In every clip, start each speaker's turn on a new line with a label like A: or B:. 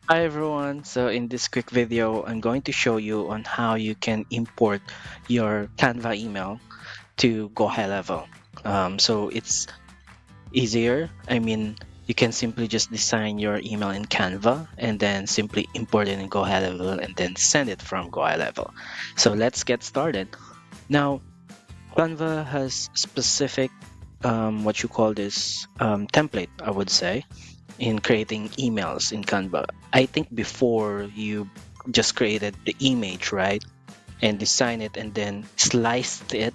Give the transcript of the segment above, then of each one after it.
A: Hi everyone, so in this quick video, I'm going to show you on how you can import your Canva email to GoHighLevel. So it's easier. You can simply just design your email in Canva and then simply import it in GoHighLevel and then send it from GoHighLevel. So let's get started. Now, Canva has specific, what you call this, template, I would say, in creating emails in Canva. I think before you just created the image, right? And design it and then sliced it,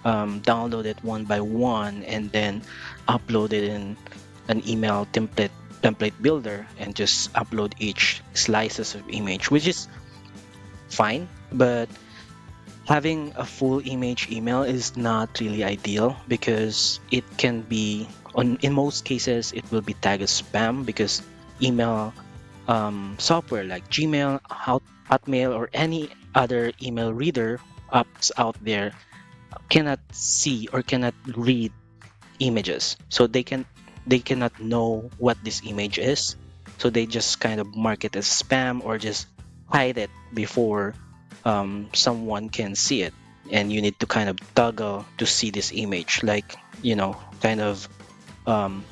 A: download it one by one, and then upload it in an email template builder and just upload each slices of image, which is fine. But having a full image email is not really ideal because it can be in most cases it will be tagged as spam because email software like Gmail, Hotmail, or any other email reader apps out there cannot see or cannot read images, so they cannot know what this image is. So they just kind of mark it as spam or just hide it before someone can see it. And you need to kind of toggle to see this image, like kind of um,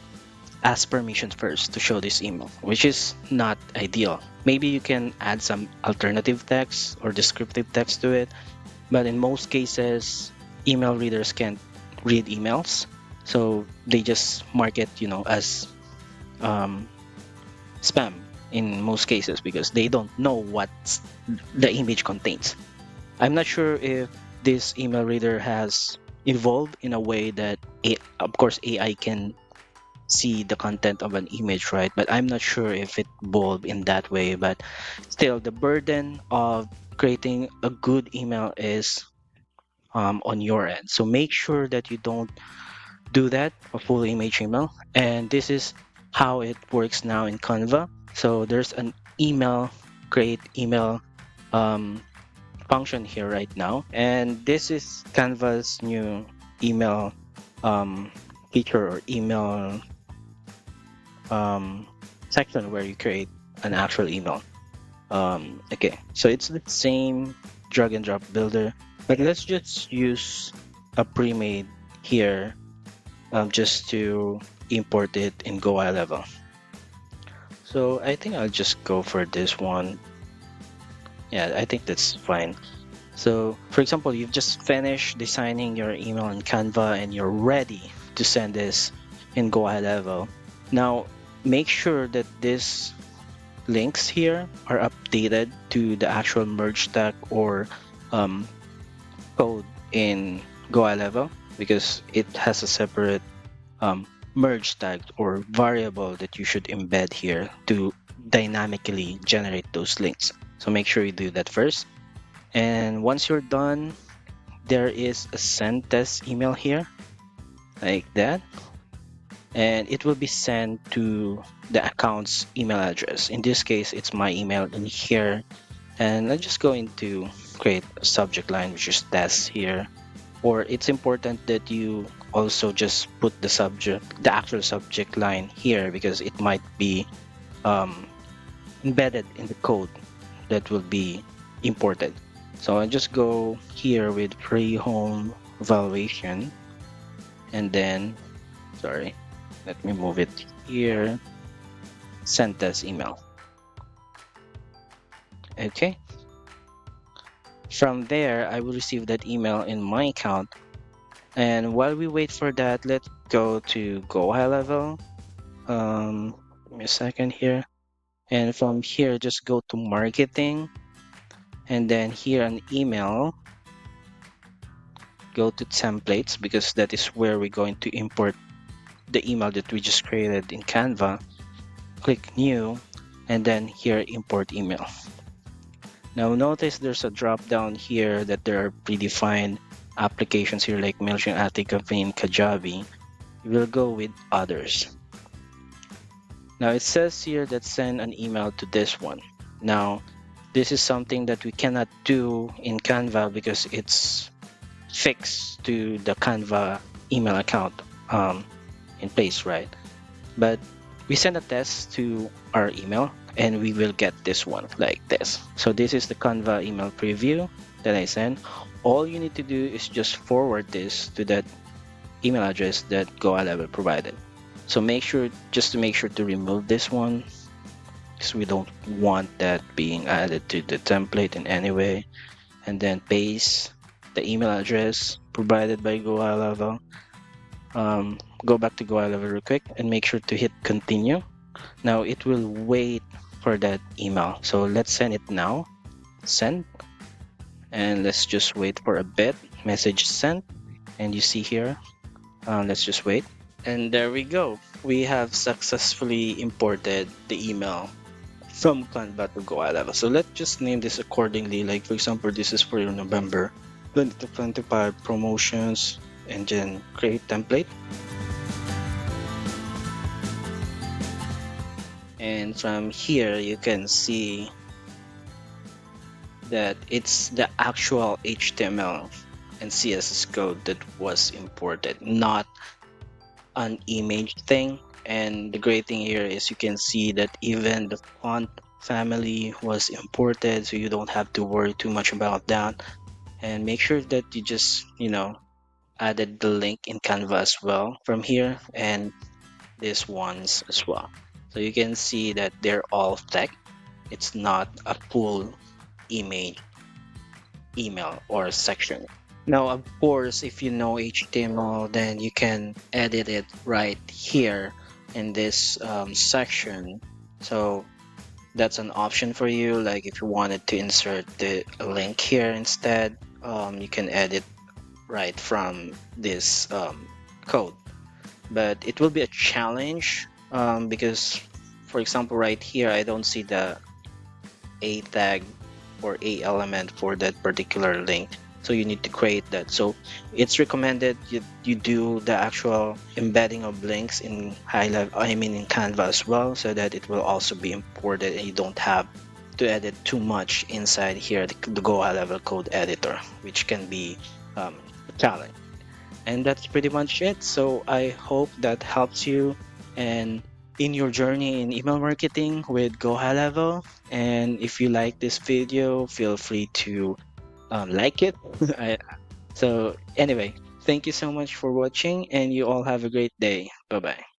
A: ask permission first to show this email, which is not ideal. Maybe you can add some alternative text or descriptive text to it, but in most cases, email readers can't read emails, so they just mark it, as um, spam in most cases because they don't know what the image contains. I'm not sure if this email reader has evolved in a way that, of course, AI can see the content of an image, right? But I'm not sure if it evolved in that way. But still, the burden of creating a good email is on your end. So make sure that you don't do that, a full image email. And this is how it works now in Canva. So there's an email, create email um, function here right now. And this is Canva's new email um, feature or email um, section where you create an actual email. Okay, so it's the same drag and drop builder, but let's just use a pre-made here, just to import it in GoHighLevel. So I think I'll just go for this one. Yeah, I think that's fine. So for example, you've just finished designing your email in Canva and you're ready to send this in GoHighLevel. Now make sure that these links here are updated to the actual merge tag or um, code in GoHighLevel because it has a separate merge tag or variable that you should embed here to dynamically generate those links. So make sure you do that first. And once you're done, there is a send test email here, like that. And it will be sent to the account's email address. In this case, it's my email in here. And I'm just going to create a subject line, which is test here. Or it's important that you also just put the actual subject line here because it might be um, embedded in the code that will be imported. So I just go here with free home evaluation and then, sorry, let me move it here, send test email. Okay. From there, I will receive that email in my account. And while we wait for that, let's go to GoHighLevel. Give me a second here. And from here, just go to marketing. And then here on email, go to templates because that is where we're going to import the email that we just created in Canva. Click new and then here import email. Now notice there's a drop down here that there are predefined applications here like MailChimp, Campaign, Kajabi. We will go with others. Now it says here that send an email to this one. Now this is something that we cannot do in Canva because it's fixed to the Canva email account in place, right? But we send a test to our email and we will get this one like this. So this is the Canva email preview that I sent. All you need to do is just forward this to that email address that GoHighLevel provided. So make sure, just to make sure to remove this one, because we don't want that being added to the template in any way. And then paste the email address provided by GoHighLevel. Go back to GoHighLevel real quick and make sure to hit continue. Now it will wait for that email. So let's send it now. Send. And let's just wait for a bit. Message sent. And you see here, let's just wait. And there we go. We have successfully imported the email from Canva to GoHighLevel. So let's just name this accordingly. Like for example, this is for your November 2025 promotions, and then create template. And from here, you can see that it's the actual HTML and CSS code that was imported, not an image thing. And the great thing here is you can see that even the font family was imported, so you don't have to worry too much about that. And make sure that you just, added the link in Canva as well from here, and these ones as well. So you can see that they're all text. It's not a full image email or section. Now, of course, if you know HTML, then you can edit it right here in this section. So that's an option for you. Like if you wanted to insert the link here instead, you can edit right from this code. But it will be a challenge because, for example, right here, I don't see the a tag or a element for that particular link, so you need to create that. So it's recommended you do the actual embedding of links in HighLevel, I mean in Canva as well, so that it will also be imported and you don't have to edit too much inside here, the GoHighLevel code editor, which can be a challenge. And that's pretty much it. So I hope that helps you and in your journey in email marketing with GoHighLevel. And if you like this video, feel free to like it. So anyway, thank you so much for watching, and you all have a great day. Bye bye.